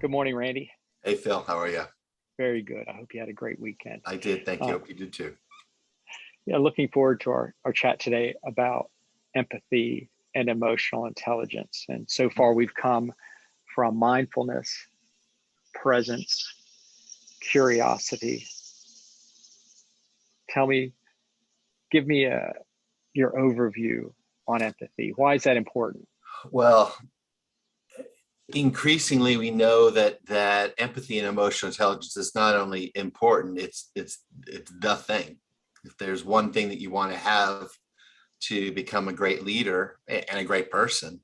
Good morning, Randy. Hey Phil, how are you? Very good. I hope you had a great weekend. I did, thank you. Uh, Hope you did too. yeah, looking forward to our chat today about empathy and emotional intelligence. And so far, we've come from mindfulness, presence, curiosity. Tell me, give me your overview on empathy. Why is that important? Well, increasingly we know that empathy and emotional intelligence is not only important, it's the thing. If there's one thing that you want to have to become a great leader and a great person,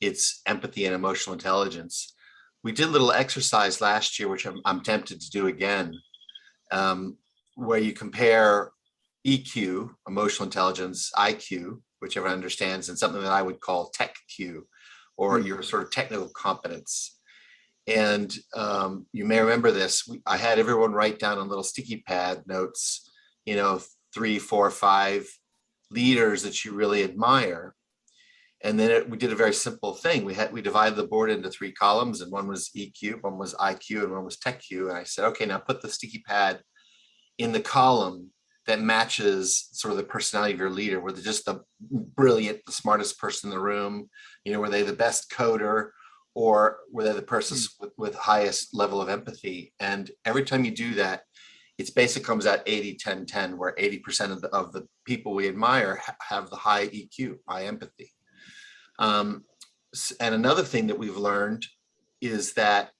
it's empathy and emotional intelligence. We did a little exercise last year, which I'm tempted to do again, um, where you compare EQ, emotional intelligence, IQ, which everyone understands, and something that I would call tech Q, or Hmm. your sort of technical competence. And you may remember this. I had everyone write down on little sticky pad notes, 3, 4, 5 leaders that you really admire. And then we did a very simple thing. We divided the board into 3 columns, and one was EQ, one was IQ, and one was tech Q. And I said, okay, now put the sticky pad in the column that matches sort of the personality of your leader, where they're just the brilliant, the smartest person in the room, were they the best coder, or were they the person Hmm. with highest level of empathy? And every time you do that, it's basically comes out 80-10-10, where 80% of the people we admire have the high EQ, high empathy. Um, and another thing that we've learned is that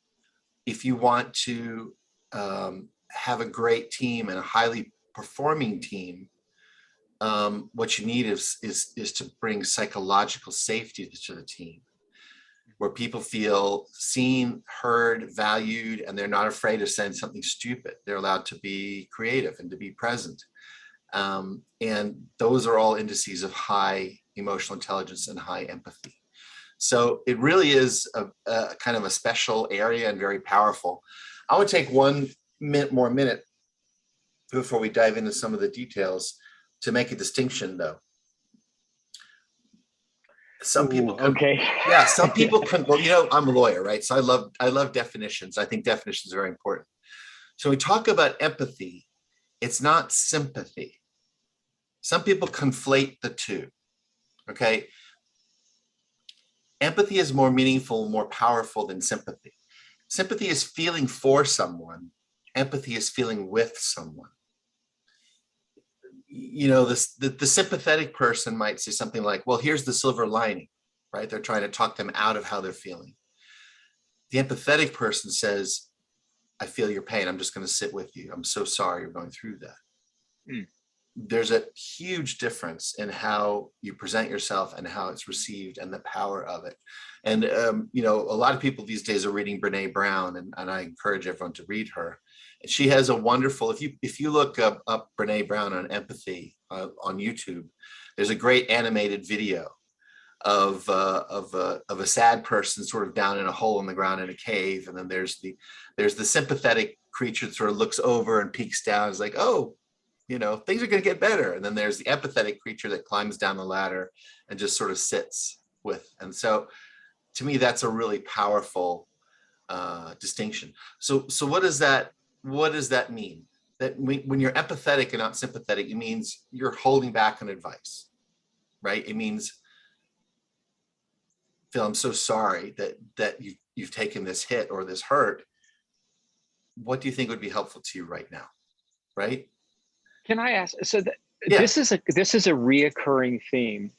if you want to have a great team and a highly performing team, what you need is to bring psychological safety to the team, where people feel seen, heard, valued, and they're not afraid of saying something stupid. They're allowed to be creative and to be present. And those are all indices of high emotional intelligence and high empathy. So it really is a kind of a special area and very powerful. I would take 1 minute before we dive into some of the details to make a distinction, though. Some Ooh, people can, okay. yeah, some people Yeah. can, well, I'm a lawyer, right? So I love definitions. I think definitions are very important. So we talk about empathy, it's not sympathy. Some people conflate the two, okay? Empathy is more meaningful, more powerful than sympathy. Sympathy is feeling for someone. Empathy is feeling with someone. The sympathetic person might say something like, well, here's the silver lining, right? They're trying to talk them out of how they're feeling. The empathetic person says, I feel your pain. I'm just going to sit with you. I'm so sorry you're going through that. Hmm. There's a huge difference in how you present yourself and how it's received and the power of it. And, a lot of people these days are reading Brene Brown, and I encourage everyone to read her. And she has a wonderful, if you look up Brene Brown on empathy on YouTube, there's a great animated video of a sad person sort of down in a hole in the ground in a cave. And then there's the sympathetic creature that sort of looks over and peeks down. It's like, oh, things are going to get better. And then there's the empathetic creature that climbs down the ladder and just sort of sits with. And so to me, that's a really powerful distinction. So what does that mean? That when you're empathetic and not sympathetic, it means you're holding back on advice, right? It means, Phil, I'm so sorry that you've taken this hit or this hurt. What do you think would be helpful to you right now? Right? Can I ask? So Yeah. this is a reoccurring theme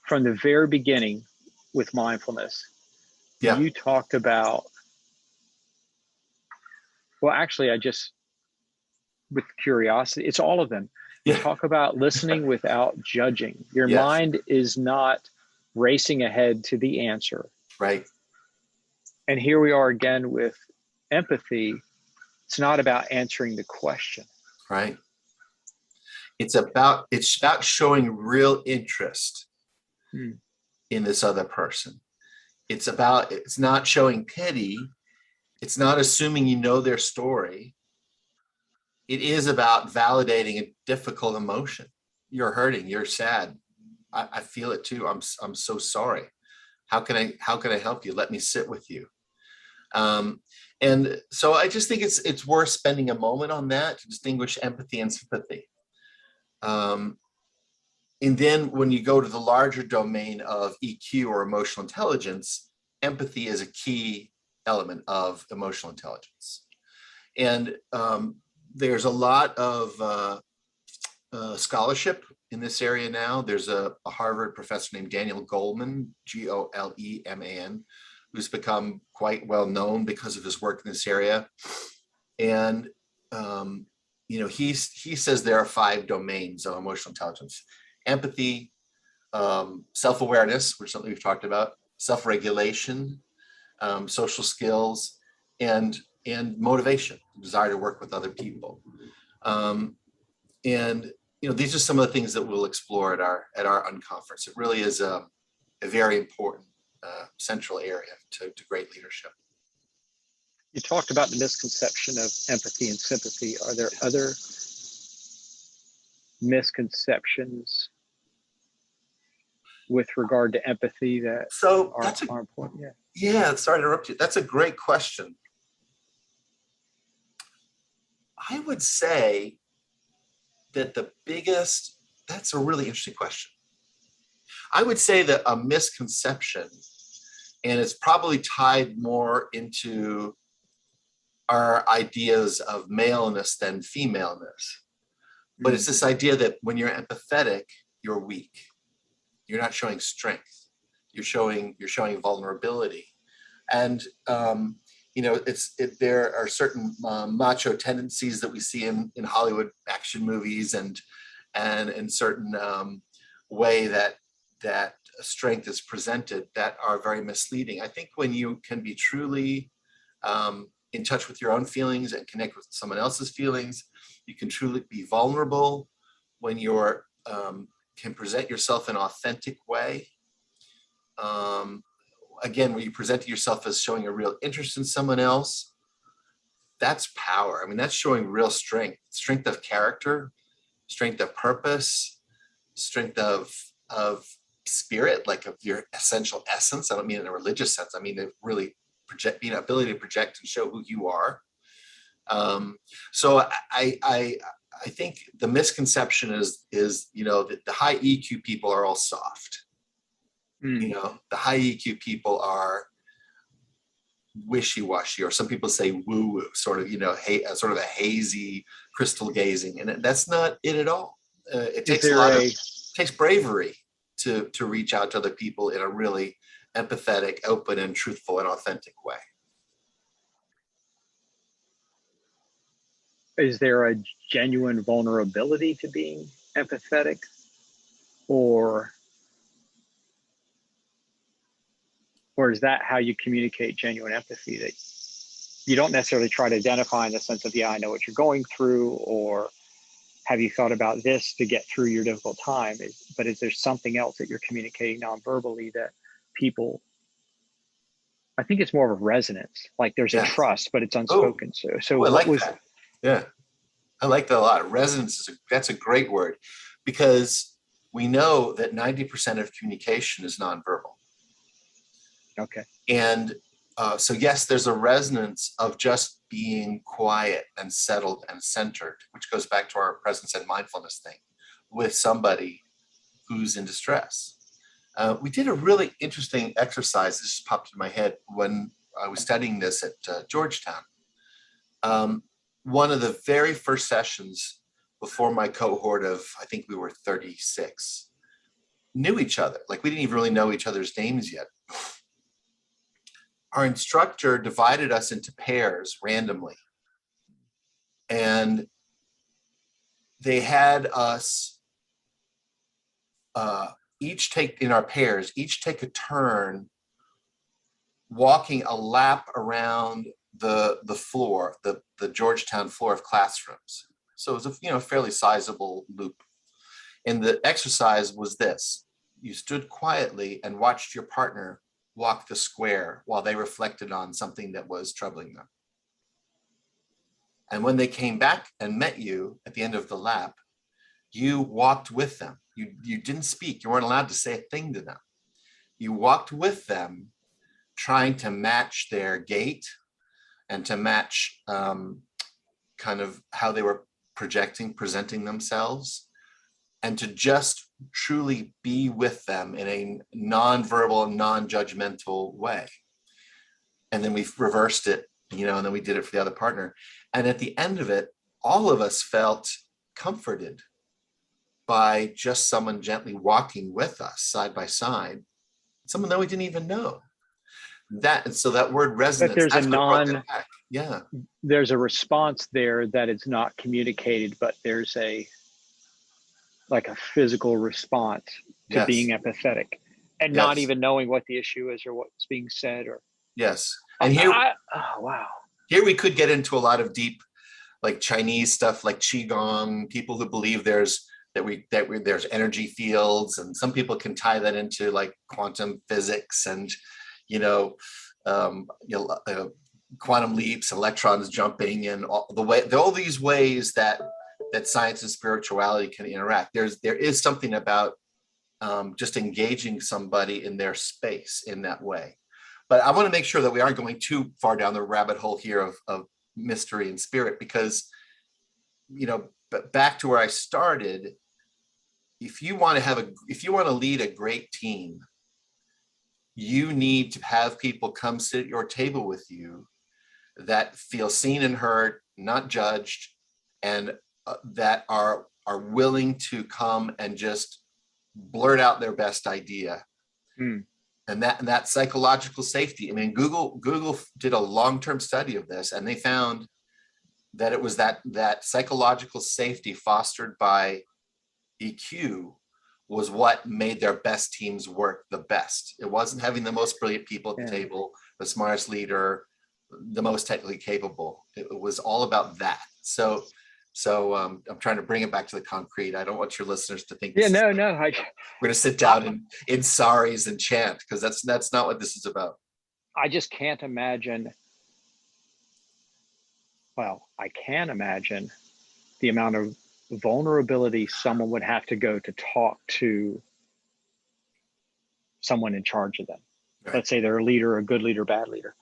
from the very beginning with mindfulness. Yeah. You talked about, well, actually, I just, with curiosity, it's all of them. You Yeah. talk about listening without judging. Your Yes. mind is not racing ahead to the answer. Right. And here we are again with empathy. It's not about answering the question. Right. It's about showing real interest Hmm. in this other person. It's not showing pity. It's not assuming you know their story. It is about validating a difficult emotion. You're hurting, you're sad. I feel it too. I'm so sorry. How can I help you? Let me sit with you. And so I just think it's worth spending a moment on that to distinguish empathy and sympathy. And then when you go to the larger domain of EQ or emotional intelligence, empathy is a key element of emotional intelligence. And there's a lot of scholarship in this area now. There's a Harvard professor named Daniel Goleman, Goleman, who's become quite well known because of his work in this area. And he says there are 5 domains of emotional intelligence: empathy, self-awareness, which is something we've talked about, self-regulation, social skills, and motivation, desire to work with other people. And these are some of the things that we'll explore at our unconference. It really is a very important central area to great leadership. You talked about the misconception of empathy and sympathy. Are there other misconceptions with regard to empathy that are important? Yeah, sorry to interrupt you. That's a great question. I would say that that's a really interesting question. I would say that a misconception, and it's probably tied more into our ideas of maleness than femaleness, but it's this idea that when you're empathetic, you're weak. You're not showing strength. You're showing vulnerability. And there are certain macho tendencies that we see in Hollywood action movies and in certain way that strength is presented that are very misleading. I think when you can be truly in touch with your own feelings and connect with someone else's feelings, you can truly be vulnerable when you're can present yourself in an authentic way. Again, when you present yourself as showing a real interest in someone else, that's power. I mean, that's showing real strength of character, strength of purpose, strength of spirit, like of your essential essence. I don't mean in a religious sense. I mean, it really being ability to project and show who you are. So I think the misconception is that the high EQ people are all soft. The high EQ people are wishy-washy, or some people say woo-woo, sort of sort of a hazy crystal gazing, and that's not it at all. It takes bravery to reach out to other people in a really empathetic, open, and truthful and authentic way. Is there a genuine vulnerability to being empathetic, or is that how you communicate genuine empathy, that you don't necessarily try to identify in the sense of, I know what you're going through, or have you thought about this to get through your difficult time? But is there something else that you're communicating non-verbally that people, I think it's more of a resonance, like there's a trust, but it's unspoken. So I like that. Yeah, I like that a lot. Resonance that's a great word, because we know that 90% of communication is nonverbal. Okay. And so yes, there's a resonance of just being quiet and settled and centered, which goes back to our presence and mindfulness thing with somebody who's in distress. We did a really interesting exercise. This just popped in my head when I was studying this at Georgetown. One of the very first sessions before my cohort of, I think we were 36, knew each other. Like, we didn't even really know each other's names yet. Our instructor divided us into pairs randomly. And they had us each take a turn walking a lap around the floor, the Georgetown floor of classrooms. So it was a fairly sizable loop. And the exercise was this: you stood quietly and watched your partner walk the square while they reflected on something that was troubling them. And when they came back and met you at the end of the lap, you walked with them. You didn't speak. You weren't allowed to say a thing to them. You walked with them, trying to match their gait, and to match kind of how they were presenting themselves, and to just truly be with them in a non-verbal, non-judgmental way. And then we reversed it, and then we did it for the other partner. And at the end of it, all of us felt comforted by just someone gently walking with us side by side, someone that we didn't even know. And so that word resonance, there's that's what brought that back. Yeah. There's a response there that is not communicated, but there's like a physical response to being empathetic, and not even knowing what the issue is or what's being said. Or yes. And here, oh wow, here we could get into a lot of deep, like Chinese stuff, like qigong. People who believe there's energy fields, and some people can tie that into like quantum physics and quantum leaps, electrons jumping, and all these ways that science and spirituality can interact. There is something about just engaging somebody in their space in that way. But I want to make sure that we aren't going too far down the rabbit hole here of mystery and spirit, because back to where I started, if you want to lead a great team, you need to have people come sit at your table with you that feel seen and heard, not judged, and that are willing to come and just blurt out their best idea. And that psychological safety. I mean, Google did a long-term study of this, and they found that it was that psychological safety fostered by EQ was what made their best teams work the best. It wasn't having the most brilliant people at the table, the smartest leader, the most technically capable. It was all about that. So I'm trying to bring it back to the concrete. I don't want your listeners to think we're going to sit down in saris and chant, because that's not what this is about. I just can't imagine. Well, I can imagine the amount of vulnerability someone would have to go to talk to someone in charge of them. Right. Let's say they're a leader, a good leader, bad leader.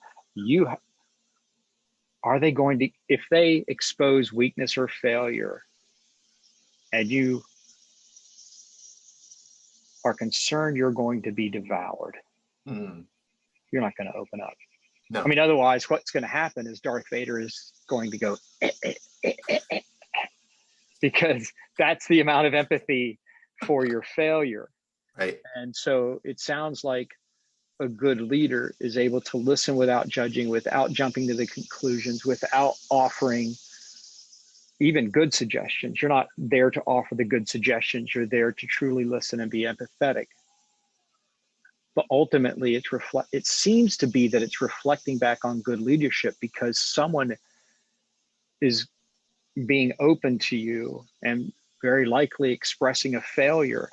Are they going to, if they expose weakness or failure, and you are concerned you're going to be devoured, you're not going to open up. No. I mean, otherwise what's going to happen is Darth Vader is going to go, because that's the amount of empathy for your failure. Right. And so it sounds like a good leader is able to listen without judging, without jumping to the conclusions, without offering even good suggestions. You're not there to offer the good suggestions. You're there to truly listen and be empathetic. But ultimately, it seems to be that it's reflecting back on good leadership, because someone is being open to you and very likely expressing a failure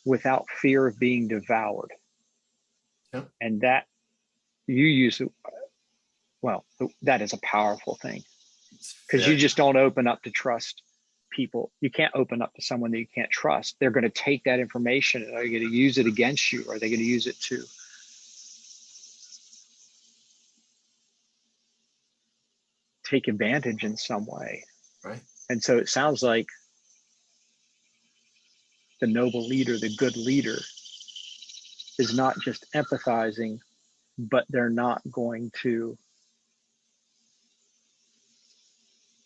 without fear of being devoured. Yep. And that you use, well, that is a powerful thing, because you just don't open up to trust people. You can't open up to someone that you can't trust. They're going to take that information and are they going to use it against you? Or are they going to use it to take advantage in some way? Right. And so it sounds like the noble leader, the good leader, is not just empathizing, but they're not going to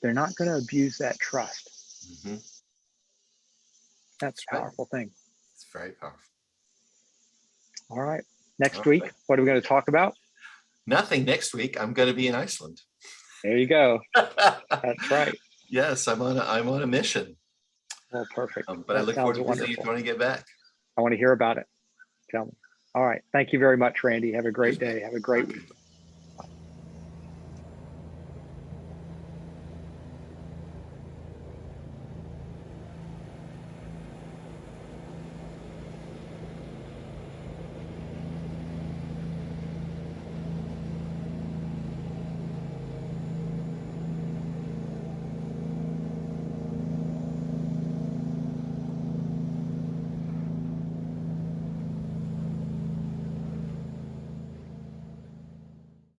abuse that trust. Mm-hmm. That's a powerful thing. It's very powerful. All right. Next week, what are we going to talk about? Nothing next week. I'm going to be in Iceland. There you go. That's right. Yes, I'm on a mission. Well, perfect. But I look forward to visiting you when I get back. I want to hear about it. Tell me. All right. Thank you very much, Randy. Have a great day. Have a great week.